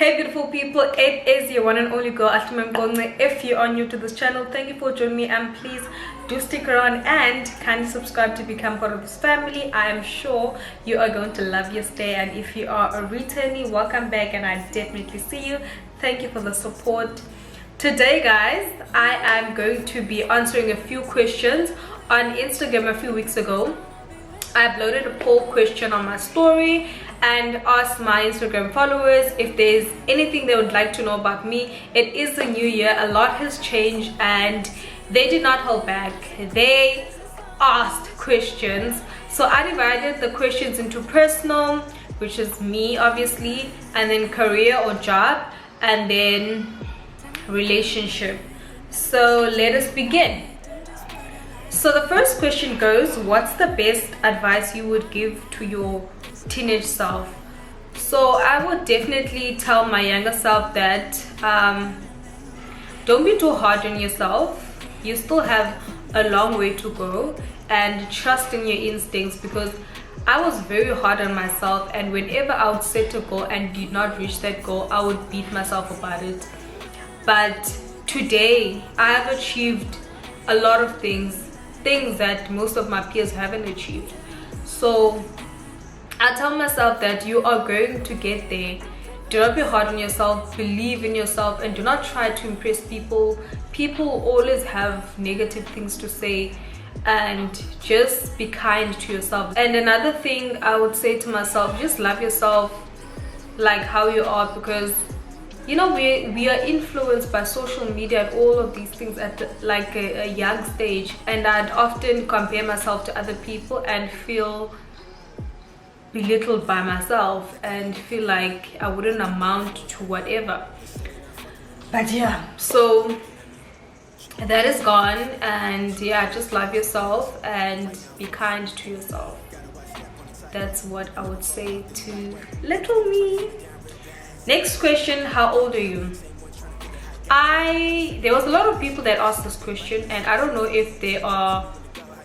Hey beautiful people, it is your one and only girl Ahlume Mqonci. If you are new to this channel, thank you for joining me, and please do stick around and kindly subscribe to become part of this family. I am sure you are going to love your stay, and if you are a returnee, welcome back, and I definitely see you. Thank you for the support. Today guys, I am going to be answering a few questions on Instagram. A few weeks ago I uploaded a poll question on my story and asked my Instagram followers if there's anything they would like to know about me. It is the new year, a lot has changed, and they did not hold back. They asked questions. So I divided the questions into personal, which is me obviously, and then career or job, and then relationship. So let us begin. So the first question goes, what's the best advice you would give to your teenage self? So I would definitely tell my younger self that don't be too hard on yourself. You still have a long way to go, and trust in your instincts, because I was very hard on myself, and whenever I would set a goal and did not reach that goal, I would beat myself about it. But today I have achieved a lot of things that most of my peers haven't achieved. So I tell myself that you are going to get there. Do not be hard on yourself, believe in yourself, and do not try to impress people. People always have negative things to say, and just be kind to yourself. And another thing I would say to myself, just love yourself like how you are, because you know we are influenced by social media and all of these things at a young stage, and I'd often compare myself to other people and feel belittled by myself and feel like I wouldn't amount to whatever. But yeah, so that is gone, and yeah, just love yourself and be kind to yourself. That's what I would say to little me. Next question, how old are you? There was a lot of people that asked this question, and I don't know if they are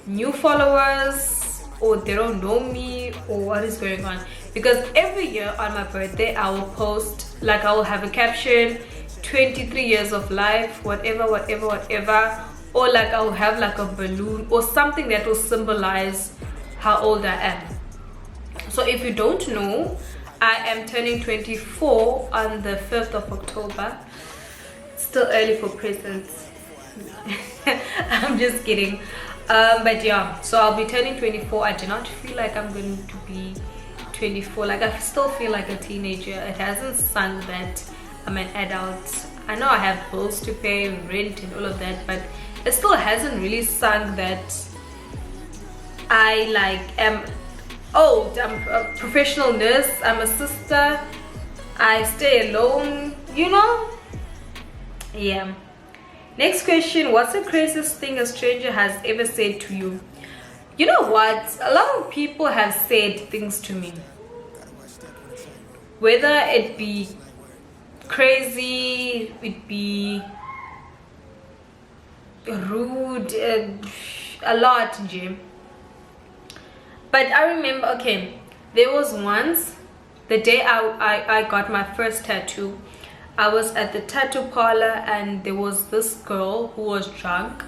new followers or they don't know me or what is going on, because every year on my birthday I will post, like I will have a caption, 23 years of life, whatever, or like I will have like a balloon or something that will symbolize how old I am. So if you don't know, I am turning 24 on the 5th of October. Still early for presents. I'm just kidding. But yeah, so I'll be turning 24. I do not feel like I'm going to be 24. Like I still feel like a teenager. It hasn't sunk that I'm an adult. I know I have bills to pay, rent and all of that, but it still hasn't really sunk that I am old. I'm a professional nurse, I'm a sister, I stay alone, you know. Yeah. Next question, what's the craziest thing a stranger has ever said to you? You know what, a lot of people have said things to me, whether it be crazy, it be rude, a lot, Jim. But I remember, okay, there was once, the day I got my first tattoo, I was at the tattoo parlor, and there was this girl who was drunk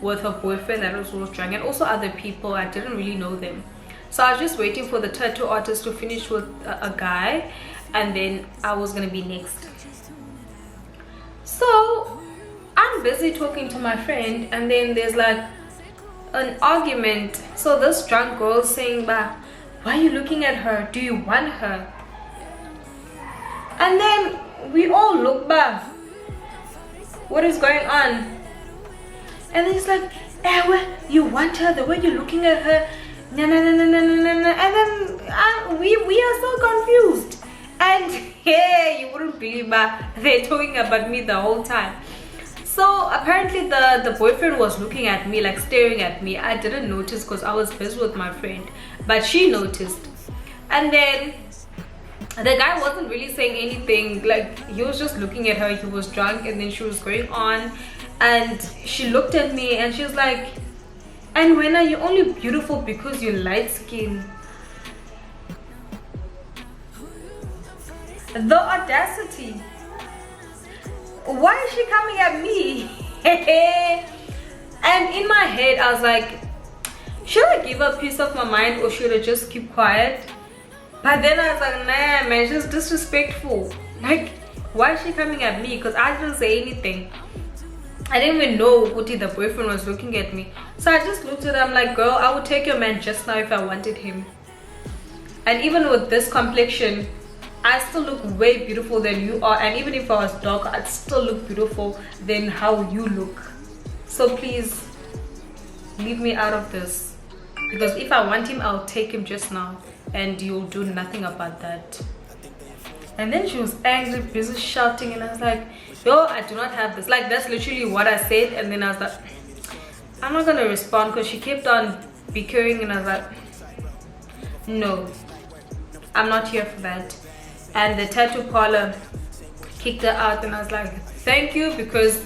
with her boyfriend that was drunk, and also other people. I didn't really know them. So I was just waiting for the tattoo artist to finish with a guy, and then I was gonna be next. So I'm busy talking to my friend, and then there's like an argument. So this drunk girl saying, "Bah, why are you looking at her? Do you want her?" And then we all look back, what is going on? And then it's like, well, you want her, the way you're looking at her, no. And then we are so confused, and yeah, you wouldn't believe, but they're talking about me the whole time. So apparently the boyfriend was looking at me, like staring at me. I didn't notice because I was busy with my friend, but she noticed. And then the guy wasn't really saying anything, like he was just looking at her. He was drunk, and then she was going on, and she looked at me and she was like, "And when are you only beautiful because you're light skinned?" The audacity. Why is she coming at me? And in my head I was like, should I give her peace of my mind or should I just keep quiet? But then I was like, nah man, just disrespectful. Like, why is she coming at me? Because I didn't say anything. I didn't even know Uti, the boyfriend, was looking at me. So I just looked at her. I'm like, girl, I would take your man just now if I wanted him. And even with this complexion, I still look way beautiful than you are. And even if I was dark, I'd still look beautiful than how you look. So please, leave me out of this. Because if I want him, I'll take him just now. And you'll do nothing about that. And then she was angry, busy shouting. And I was like, yo, I do not have this. Like, that's literally what I said. And then I was like, I'm not gonna respond, because she kept on bickering. And I was like, no, I'm not here for that. And the tattoo parlor kicked her out. And I was like, thank you, because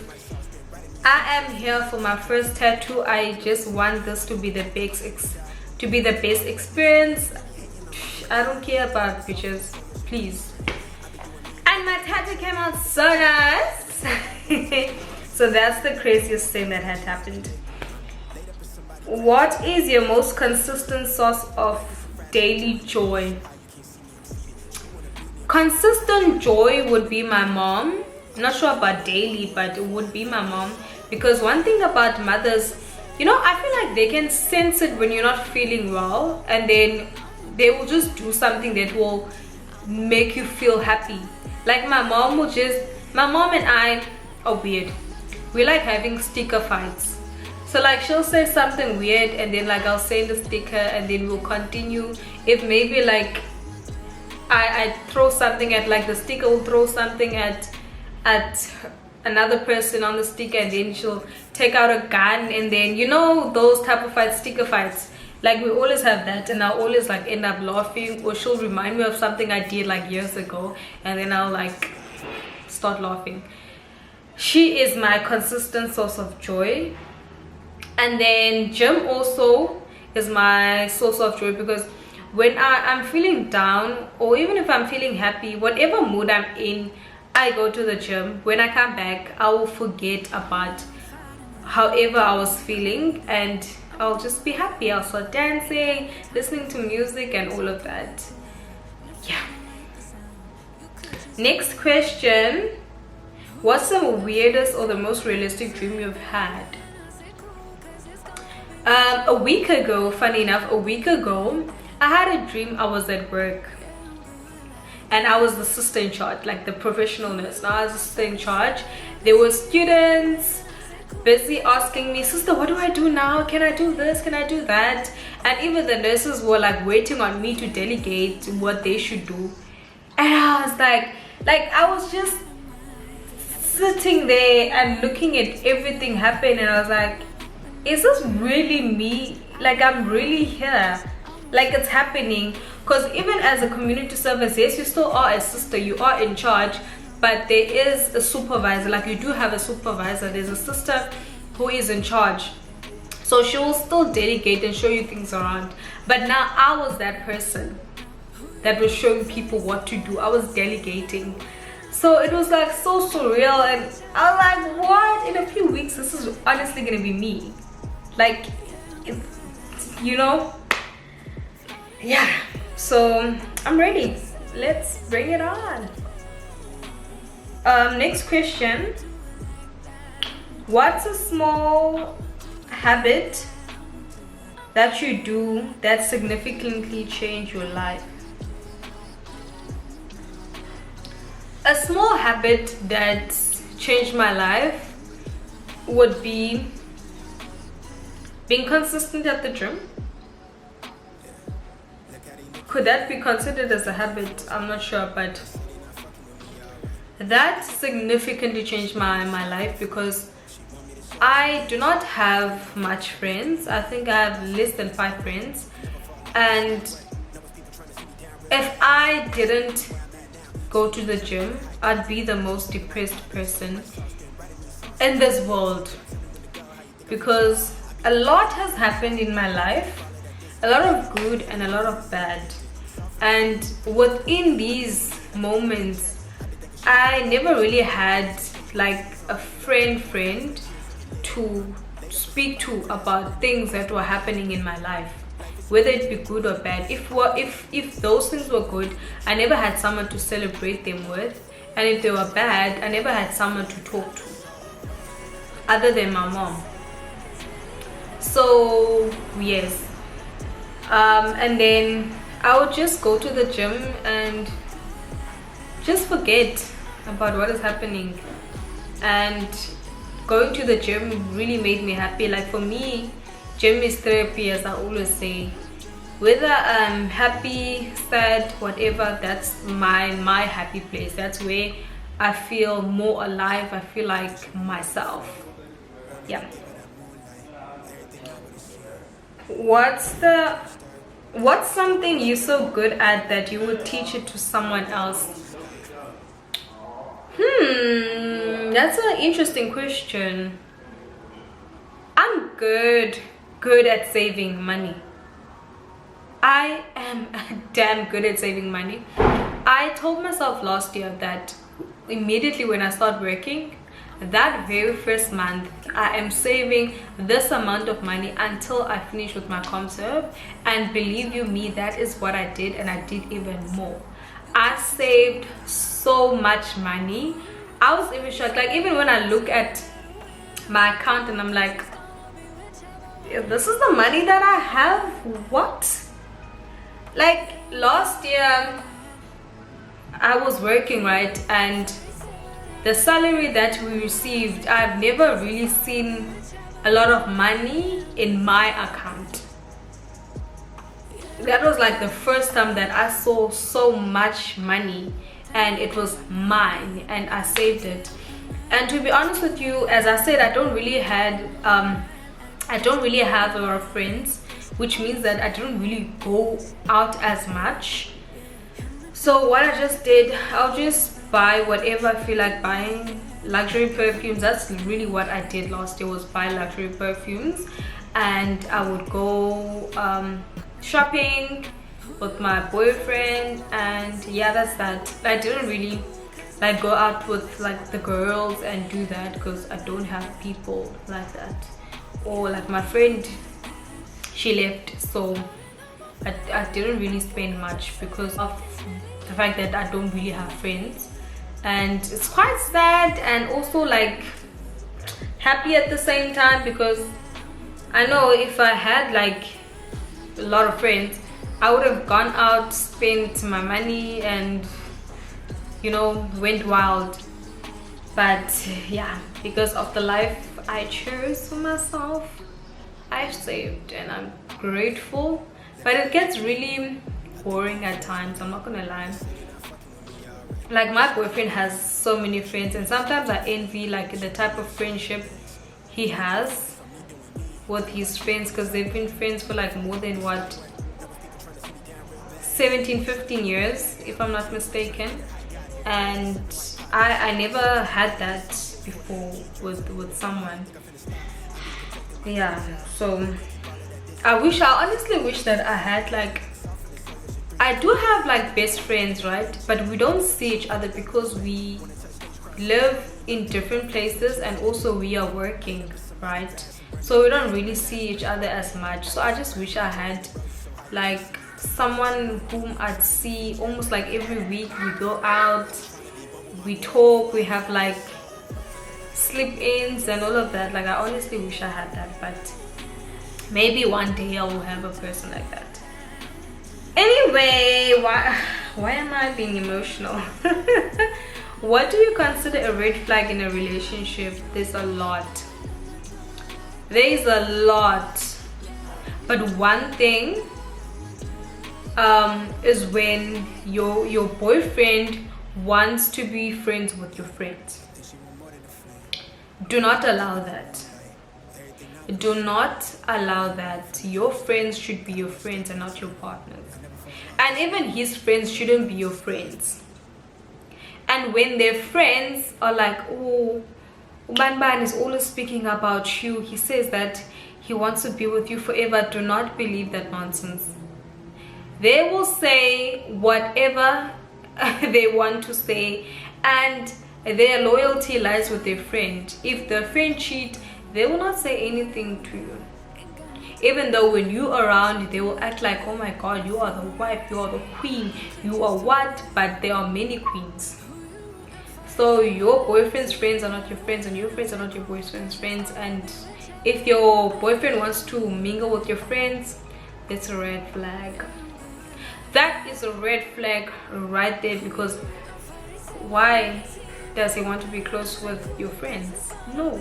I am here for my first tattoo. I just want this to be the best experience. I don't care about pictures, please. And my tattoo came out so nice. So that's the craziest thing that had happened. What is your most consistent source of daily joy? Consistent joy would be my mom. Not sure about daily, but it would be my mom. Because one thing about mothers, you know, I feel like they can sense it when you're not feeling well, and then they will just do something that will make you feel happy. Like my mom and I are weird. We like having sticker fights. So like she'll say something weird and then like I'll send a sticker and then we'll continue. If maybe like I throw something at, like the sticker will throw something at another person on the sticker, and then she'll take out a gun, and then, you know, those type of fights, sticker fights, like we always have that. And I'll always like end up laughing, or she'll remind me of something I did like years ago, and then I'll like start laughing. She is my consistent source of joy. And then gym also is my source of joy, because when I'm feeling down, or even if I'm feeling happy, whatever mood I'm in, I go to the gym. When I come back, I will forget about however I was feeling, and I'll just be happy. I'll start dancing, listening to music and all of that. Yeah. Next question. What's the weirdest or the most realistic dream you've had? A week ago, funny enough, I had a dream I was at work. And I was the sister in charge, like the professional nurse. Now I was the sister in charge. There were students busy asking me, sister, what do I do now? Can I do this? Can I do that? And even the nurses were like waiting on me to delegate what they should do. And I was like I was just sitting there and looking at everything happen. And I was like, is this really me? Like, I'm really here. Like, it's happening. Because even as a community service, yes, you still are a sister, you are in charge, but there is a supervisor. Like, you do have a supervisor. There's a sister who is in charge, so she will still delegate and show you things around. But now I was that person that was showing people what to do. I was delegating. So it was like so surreal, and I was like, what? In a few weeks this is honestly gonna be me. Like, you know. Yeah, so I'm ready. Let's bring it on. Next question. What's a small habit that you do that significantly changed your life? A small habit that changed my life would be being consistent at the gym. Could that be considered as a habit? I'm not sure, but that significantly changed my life, because I do not have much friends. I think I have less than 5 friends, and if I didn't go to the gym, I'd be the most depressed person in this world, because a lot has happened in my life, a lot of good and a lot of bad. And within these moments, I never really had like a friend to speak to about things that were happening in my life, whether it be good or bad. If those things were good, I never had someone to celebrate them with, and if they were bad, I never had someone to talk to other than my mom. So yes, and then I would just go to the gym and just forget about what is happening. And going to the gym really made me happy. Like for me, gym is therapy, as I always say. Whether I'm happy, sad, whatever, that's my happy place. That's where I feel more alive. I feel like myself. Yeah. What's something you're so good at that you would teach it to someone else? That's an interesting question. I'm good at saving money. I am damn good at saving money. I told myself last year that immediately when I start working, that very first month, I am saving this amount of money until I finish with my ComServe. And believe you me, that is what I did, and I did even more. I saved so much money. I was even shocked. Like even when I look at my account and I'm like, this is the money that I have? What? Like last year I was working, right, and the salary that we received, I've never really seen a lot of money in my account. That was like the first time that I saw so much money, and it was mine, and I saved it. And to be honest with you, as I said, I don't really have a lot of friends, which means that I don't really go out as much. So what I just did, I'll just buy whatever I feel like buying. Luxury perfumes, that's really what I did last year, was buy luxury perfumes. And I would go shopping with my boyfriend, and yeah, that's that. I didn't really like go out with like the girls and do that because I don't have people like that. Or like my friend, she left, so I didn't really spend much because of the fact that I don't really have friends. And it's quite sad and also like happy at the same time, because I know if I had like a lot of friends, I would have gone out, spent my money, and you know, went wild. But yeah, because of the life I chose for myself, I've saved and I'm grateful. But it gets really boring at times, I'm not gonna lie. Like my boyfriend has so many friends, and sometimes I envy like the type of friendship he has with his friends, because they've been friends for like more than what, 17-15 years if I'm not mistaken. And I never had that before with someone. Yeah, so I honestly wish that I had like, I do have like best friends, right, but we don't see each other because we live in different places, and also we are working, right, so we don't really see each other as much. So I just wish I had like someone whom I'd see almost like every week. We go out, we talk, we have like sleep-ins and all of that. Like I honestly wish I had that, but maybe one day I will have a person like that. Anyway, why am I being emotional? What do you consider a red flag in a relationship? There's a lot, but one thing is when your boyfriend wants to be friends with your friends. Do not allow that. Do not allow that. Your friends should be your friends and not your partners. And even his friends shouldn't be your friends. And when their friends are like, oh, Banban is always speaking about you, he says that he wants to be with you forever, do not believe that nonsense. They will say whatever they want to say, and their loyalty lies with their friend. If the friend cheat, they will not say anything to you, even though when you are around they will act like, oh my god, you are the wife, you are the queen, you are what. But there are many queens. So your boyfriend's friends are not your friends, and your friends are not your boyfriend's friends. And if your boyfriend wants to mingle with your friends, it's a red flag. That is a red flag right there, because why does he want to be close with your friends? No,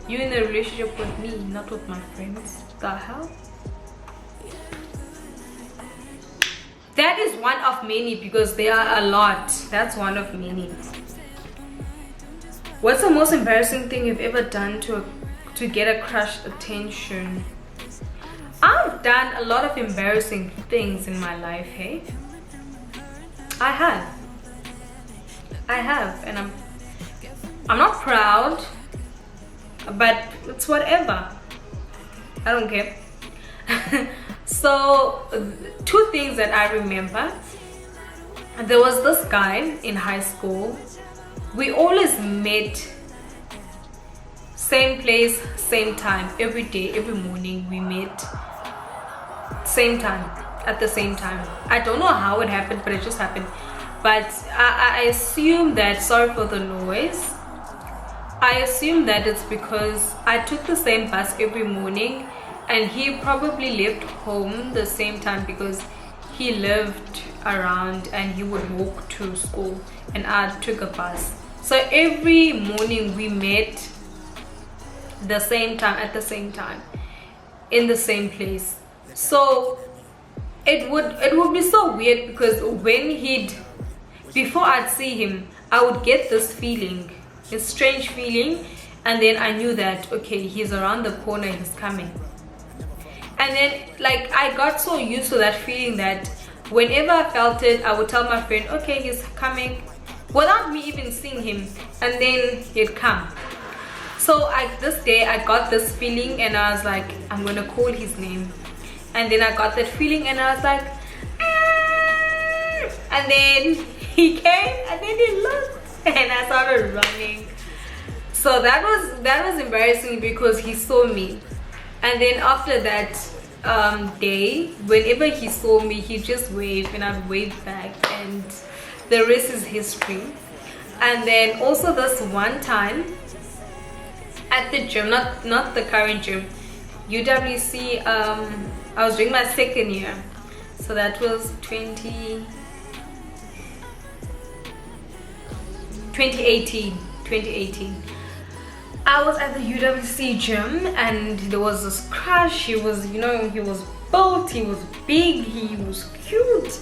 you're in a relationship with me, not with my friends. The hell? That is one of many, because there are a lot. That's one of many. What's the most embarrassing thing you've ever done to get a crush attention? I've done a lot of embarrassing things in my life, hey? I have, and I'm not proud, but it's whatever. I don't care. So, two things that I remember. There was this guy in high school. We always met same place, same time, every day, every morning we met same time, at the same time. I don't know how it happened, but it just happened. But I assume that, sorry for the noise, I assume that it's because I took the same bus every morning, and he probably left home the same time because he lived around and he would walk to school, and I took a bus. So every morning we met the same time, at the same time, in the same place. So it would be so weird, because before I'd see him, I would get this feeling, this strange feeling, and then I knew that, okay, he's around the corner, he's coming. And then, like, I got so used to that feeling that whenever I felt it, I would tell my friend, okay, he's coming, without me even seeing him, and then he'd come. So this day I got this feeling, and I was like, I'm gonna call his name. And then I got that feeling, and I was like, and then he came, and then he looked, and I started running. So that was embarrassing, because he saw me. And then after that day, whenever he saw me, he just waved, and I'd wave back, and the rest is history. And then also this one time at the gym, not the current gym, UWC, I was doing my second year, so that was 2018. I was at the UWC gym, and there was this crush. He was, he was built, he was big, he was cute.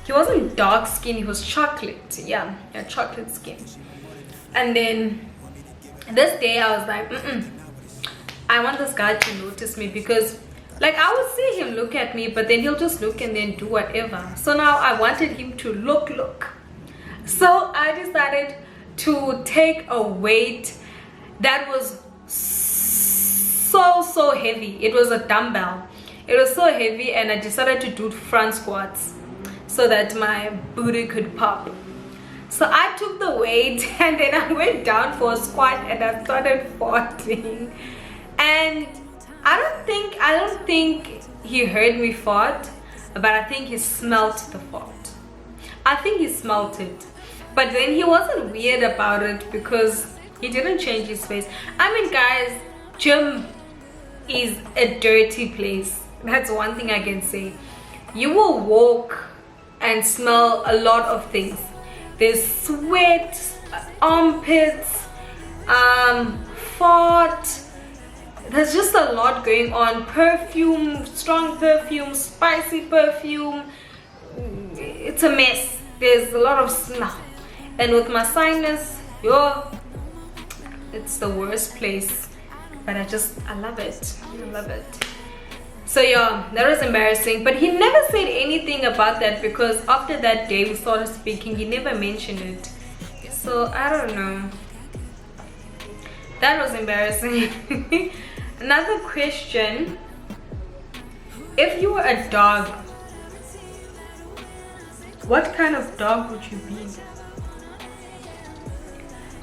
He wasn't dark skin, he was chocolate. Yeah, chocolate skin. And then this day I was like, I want this guy to notice me, because like I would see him look at me, but then he'll just look and then do whatever. So now I wanted him to look. So I decided to take a weight that was so heavy. It was a dumbbell. It was so heavy, and I decided to do front squats so that my booty could pop. So I took the weight, and then I went down for a squat, and I started farting. And I don't think he heard me fart, but I think he smelt the fart. I think he smelt it. But then he wasn't weird about it, because he didn't change his face. I mean, guys, gym is a dirty place. That's one thing I can say. You will walk and smell a lot of things. There's sweat, armpits, fart. There's just a lot going on. Perfume, strong perfume, spicy perfume. It's a mess. There's a lot of smell. And with my sinus, it's the worst place. But I love it. I love it. So yeah, that was embarrassing. But he never said anything about that, because after that day we started speaking, he never mentioned it. So I don't know. That was embarrassing. Another question. If you were a dog, What kind of dog would you be?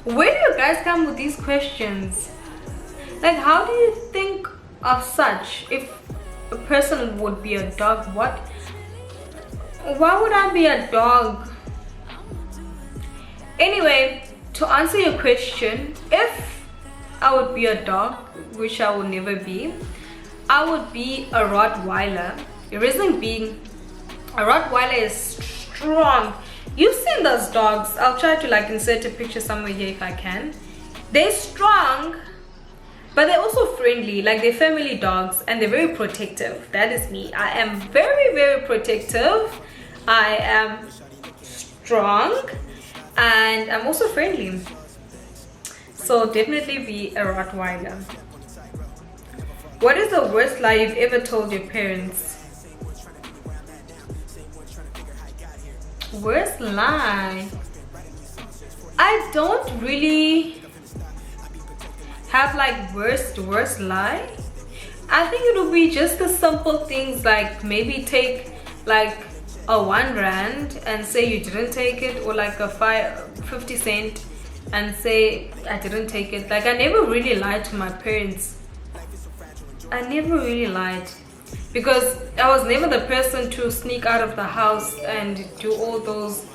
Where do you guys come with these questions? Like, how do you think of such? If a person would be a dog, why would I be a dog? Anyway, to answer your question, if I would be a dog, which I will never be, I would be a Rottweiler. The reason being, a Rottweiler is strong. You've seen those dogs. I'll try to like insert a picture somewhere here if I can. They're strong, but they're also friendly. Like, they're family dogs and they're very protective. That is me. I am very, very protective. I am strong and I'm also friendly. So definitely be a Rottweiler. What is the worst lie you've ever told your parents? Worst lie? I don't really have like worst lie. I think it will be just the simple things, like maybe take like a 1 rand and say you didn't take it, or like a 50 cent and say I didn't take it. Like, I never really lied to my parents. I never really lied, because I was never the person to sneak out of the house and do all those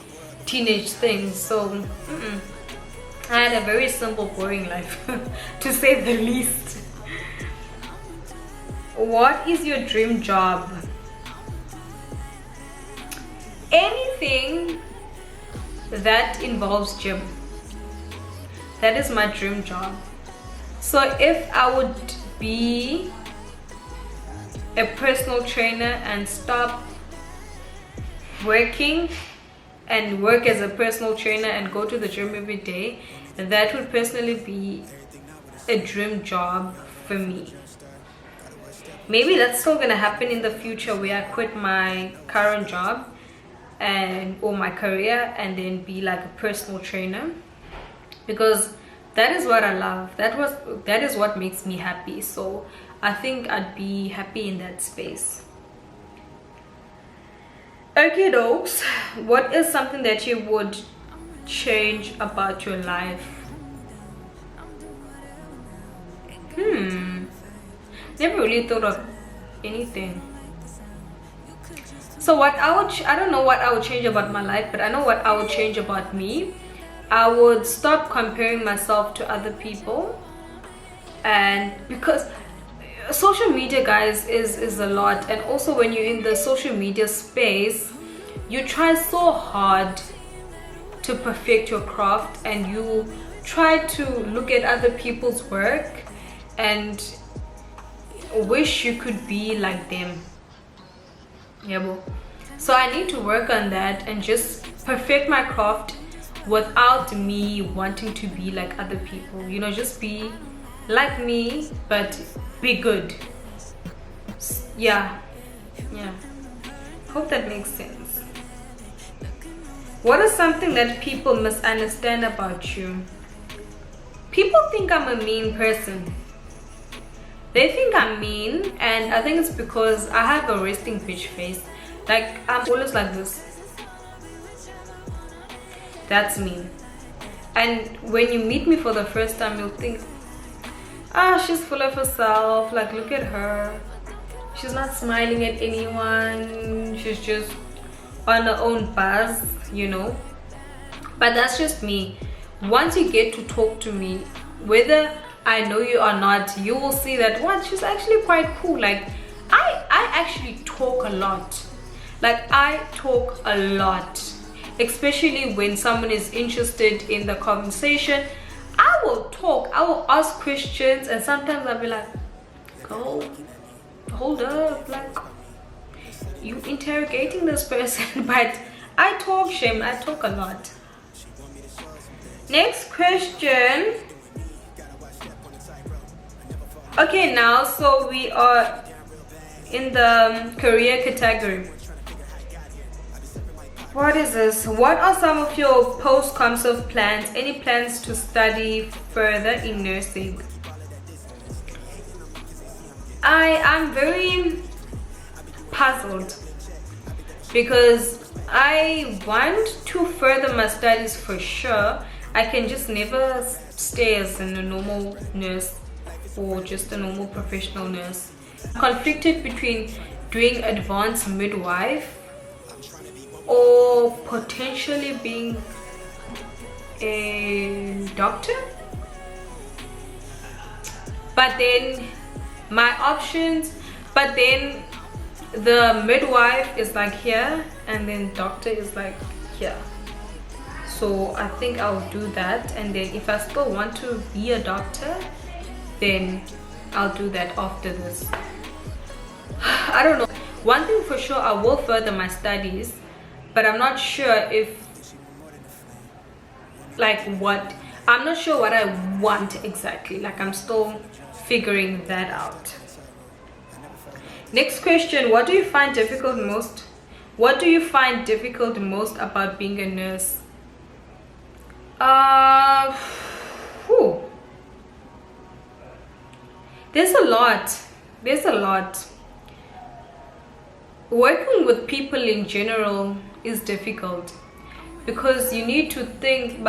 teenage things. So I had a very simple, boring life to say the least. What is your dream job? Anything that involves gym. That is my dream job. So if I would be a personal trainer and stop working and work as a personal trainer and go to the gym every day, that would personally be a dream job for me. Maybe that's still gonna happen in the future, where I quit my current job or my career and then be like a personal trainer, because that is what I love. That is what makes me happy. So I think I'd be happy in that space. Okay, dogs, what is something that you would change about your life? Never really thought of anything. So what I don't know what I would change about my life, but I know what I would change about me. I would stop comparing myself to other people, and because social media, guys, is a lot. And also when you're in the social media space, you try so hard to perfect your craft, and you try to look at other people's work and wish you could be like them. Yeah, so I need to work on that and just perfect my craft without me wanting to be like other people. You know, just be like me, but be good. Yeah. Hope that makes sense. What is something that people misunderstand about you? People think I'm a mean person. They think I'm mean, and I think it's because I have a resting bitch face. Like, I'm always like this. That's me. And when you meet me for the first time, you'll think, she's full of herself. Like, look at her. She's not smiling at anyone. She's just on her own buzz, you know. But that's just me. Once you get to talk to me, whether I know you or not, you will see that what, she's actually quite cool. Like, I actually talk a lot. Like, I talk a lot, especially when someone is interested in the conversation. I will talk, I will ask questions, and sometimes I'll be like, go, hold up, like, you interrogating this person. But I talk, Shem, I talk a lot. Next question. Okay, now, so we are in the career category. What is this? What are some of your post-concert plans? Any plans to study further in nursing? I am very puzzled, because I want to further my studies for sure. I can just never stay as a normal nurse or just a normal professional nurse. Conflicted between doing advanced midwife or potentially being a doctor. But then my options, but then the midwife is like here and then doctor is like here. So I think I'll do that, and then if I still want to be a doctor, then I'll do that after this. I don't know. One thing for sure, I will further my studies, but I'm not sure if I'm not sure what I want exactly. Like, I'm still figuring that out. Next question, what do you find difficult most about being a nurse? There's a lot. Working with people in general is difficult because you need to think,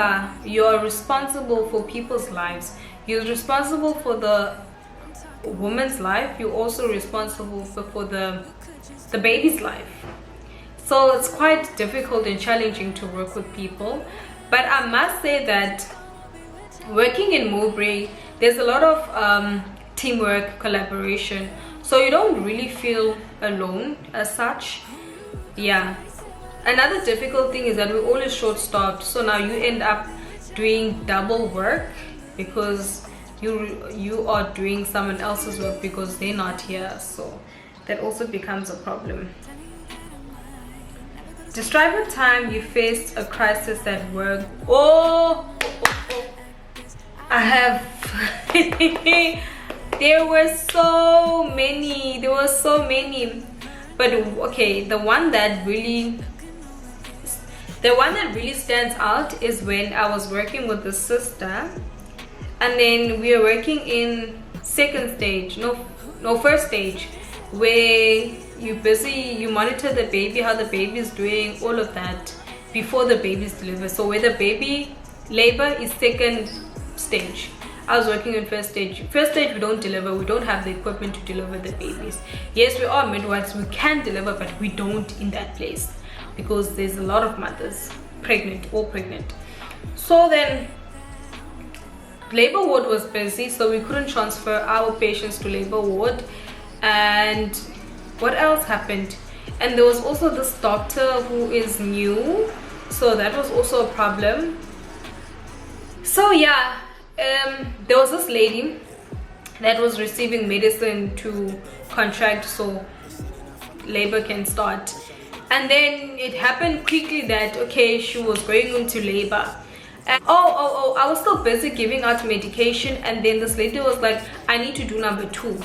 you're responsible for people's lives. You're responsible for the woman's life. You're also responsible for the baby's life. So it's quite difficult and challenging to work with people. But I must say that working in Mowbray, there's a lot of teamwork, collaboration, so you don't really feel alone as such. Yeah. Another difficult thing is that we're always short-staffed, so now you end up doing double work because you are doing someone else's work because they're not here, so that also becomes a problem. Describe a time you faced a crisis at work. I have there were so many, but okay, the one that really stands out is when I was working with the sister, and then we were working in first stage, where you monitor the baby, how the baby is doing, all of that before the baby is delivered. So where the baby labor is second stage, I was working in first stage. First stage, we don't deliver. We don't have the equipment to deliver the babies. Yes, we are midwives. We can deliver, but we don't in that place because there's a lot of mothers pregnant. So then labor ward was busy, so we couldn't transfer our patients to labor ward. And what else happened? And there was also this doctor who is new, so that was also a problem. So yeah, there was this lady that was receiving medicine to contract so labor can start, and then it happened quickly that okay, she was going into labor, and I was still busy giving out medication, and then this lady was like, I need to do number 2.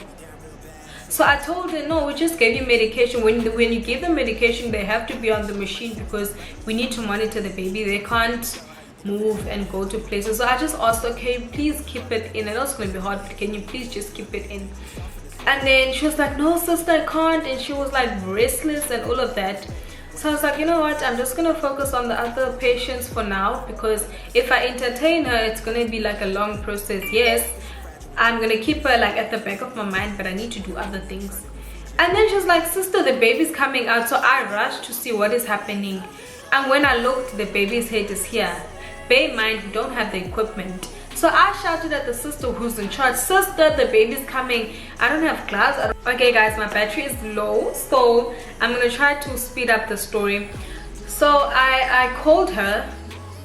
So I told her, no, we just gave you medication. When you give them medication, they have to be on the machine because we need to monitor the baby. They can't move and go to places. So I just asked, okay, please keep it in. I know it's going to be hard, but can you please just keep it in? And then she was like, no sister, I can't. And she was like restless and all of that. So I was like, you know what, I'm just going to focus on the other patients for now, because if I entertain her, it's going to be like a long process. Yes, I'm going to keep her like at the back of my mind, but I need to do other things. And then she was like, sister, the baby's coming out. So I rushed to see what is happening. And when I looked, the baby's head is here. Bear in mind, we don't have the equipment. So I shouted at the sister who's in charge, sister, the baby's coming. I don't have gloves. Okay guys, my battery is low, so I'm gonna try to speed up the story. So I called her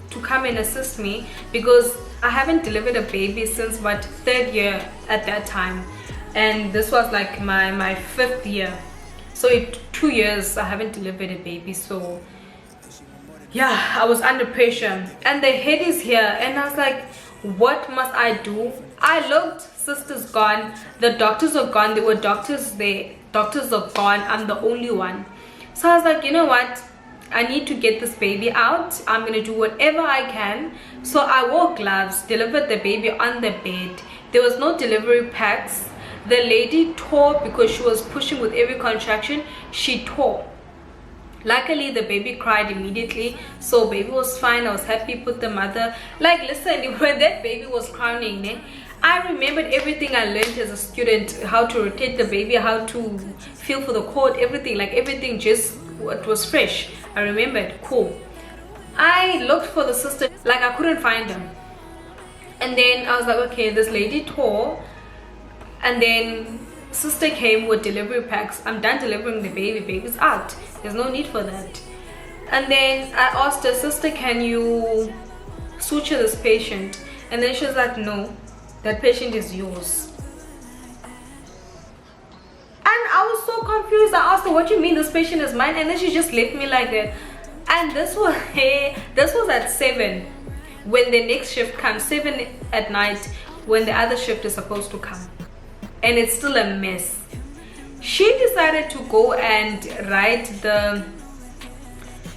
to come and assist me because I haven't delivered a baby since what, 3rd year at that time, and this was like my 5th year. So in 2 years I haven't delivered a baby. So yeah, I was under pressure, and the head is here, and I was like, what must I do? I looked, sister's gone, the doctors are gone, there were doctors there, doctors are gone, I'm the only one. So I was like, you know what, I need to get this baby out. I'm gonna do whatever I can. So I wore gloves, delivered the baby on the bed. There was no delivery packs. The lady tore because she was pushing with every contraction. She tore. Luckily the baby cried immediately, so baby was fine. I was happy. Put the mother, like, listen, when that baby was crowning, I remembered everything I learned as a student, how to rotate the baby, how to feel for the cord, everything, like everything, just it was fresh. I remembered. Cool. I looked for the sister, like I couldn't find her. And then I was like, okay, this lady tore. And then sister came with delivery packs. I'm done delivering the baby. Baby's out. There's no need for that. And then I asked her, sister, can you suture this patient? And then she was like, no, that patient is yours. And I was so confused. I asked her, what do you mean this patient is mine? And then she just left me like that. And this was at 7 when the next shift comes, 7 at night when the other shift is supposed to come. And it's still a mess. She decided to go and write the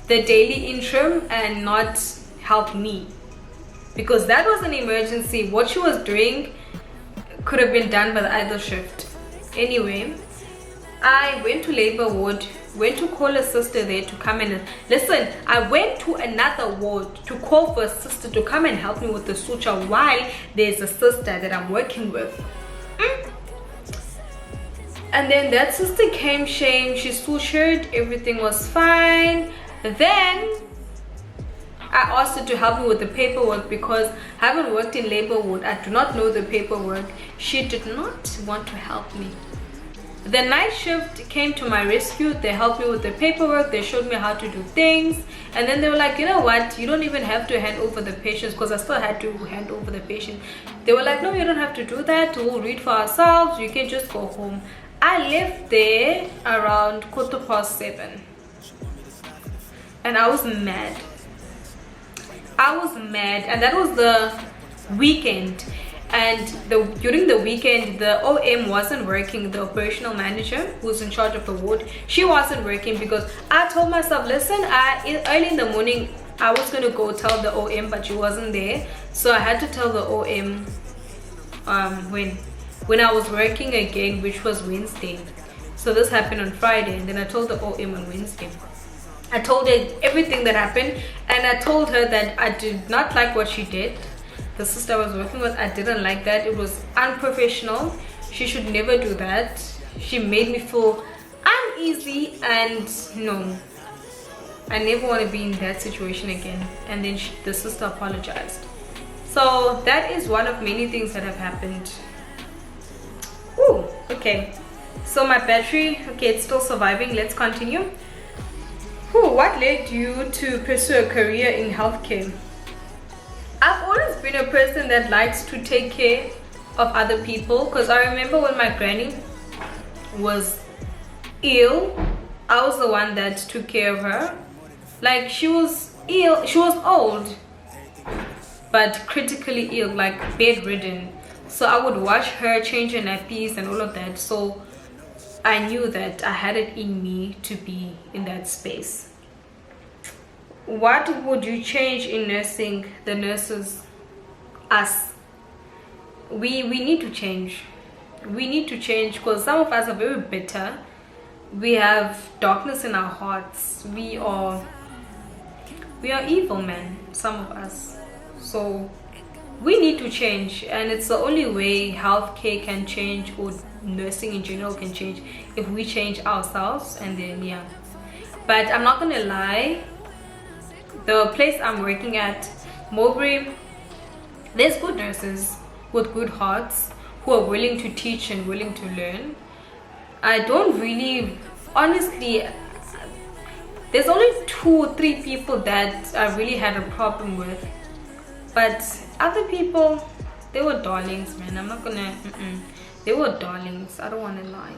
daily interim and not help me, because that was an emergency. What she was doing could have been done by the other shift. Anyway, I went to labor ward, went to call a sister there to come and listen. I went to another ward to call for a sister to come and help me with the suture while there's a sister that I'm working with. And then that sister came, she sutured, everything was fine. Then I asked her to help me with the paperwork because I haven't worked in labor ward. I do not know the paperwork. She did not want to help me. The night shift came to my rescue. They helped me with the paperwork. They showed me how to do things. And then they were like, you know what? You don't even have to hand over the patients, because I still had to hand over the patient. They were like, no, you don't have to do that. We'll read for ourselves. You can just go home. I left there around 7:15. And I was mad. I was mad. And that was the weekend. And during the weekend, the OM wasn't working. The operational manager who's in charge of the ward, she wasn't working, because I told myself, listen, early in the morning I was going to go tell the OM, but she wasn't there. So I had to tell the OM when I was working again, which was Wednesday. So this happened on Friday, and then I told the OM on Wednesday. I told her everything that happened, and I told her that I did not like what she did. The sister I was working with, I didn't like that. It was unprofessional. She should never do that. She made me feel uneasy, and no, I never want to be in that situation again. And then the sister apologized. So that is one of many things that have happened. Ooh, okay. So my battery, okay, it's still surviving. Let's continue. Ooh, what led you to pursue a career in healthcare? I've always been a person that likes to take care of other people, because I remember when my granny was ill, I was the one that took care of her. Like, she was ill, she was old, but critically ill, like bedridden. So I would wash her, change her nappies and all of that. So I knew that I had it in me to be in that space. What would you change in nursing? The nurses, us, we need to change. We need to change, because some of us are very bitter. We have darkness in our hearts. We are evil, man, some of us. So we need to change, and it's the only way healthcare can change, or nursing in general can change, if we change ourselves. And then yeah, but I'm not gonna lie, the place I'm working at, Mowbray, there's good nurses with good hearts who are willing to teach and willing to learn. I don't really, honestly, there's only 2 or 3 people that I really had a problem with, but other people, they were darlings, man. I'm not gonna, they were darlings. I don't want to lie.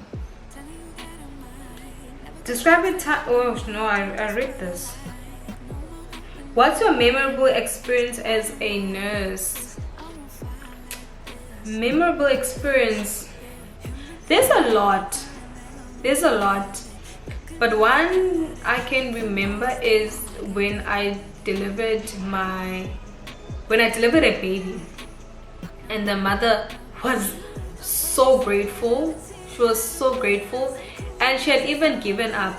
Describe it. Oh no, I read this. What's your memorable experience as a nurse? Memorable experience, there's a lot, but one I can remember is when I delivered a baby, and the mother was so grateful. She was so grateful, and she had even given up.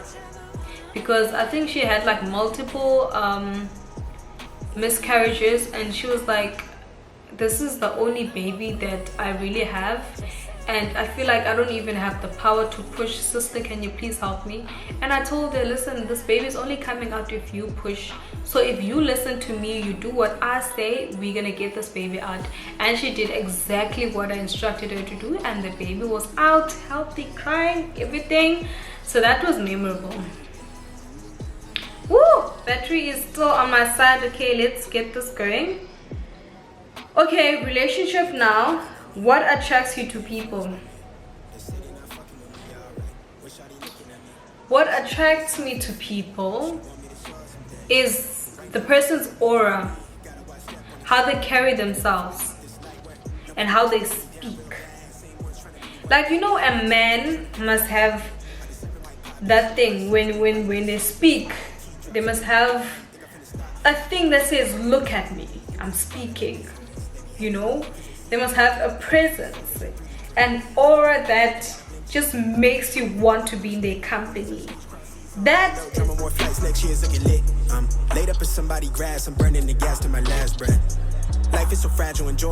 because I think she had like multiple miscarriages, and she was like, this is the only baby that I really have, and I feel like I don't even have the power to push. Sister, can you please help me? And I told her, listen, this baby is only coming out if you push. So if you listen to me, you do what I say, we're gonna get this baby out. And she did exactly what I instructed her to do, and the baby was out, healthy, crying, everything. So that was memorable. Woo! Battery is still on my side. Okay, let's get this going. Okay, relationship now. What attracts you to people? What attracts me to people is the person's aura, how they carry themselves, and how they speak. Like, you know, a man must have that thing when they speak, they must have a thing that says, look at me, I'm speaking. You know, they must have a presence, an aura that just makes you want to be in their company. That more flights next year's looking lit. I'm laid up in somebody's grass. I'm burning the gas to my last breath. Life is so fragile, enjoy.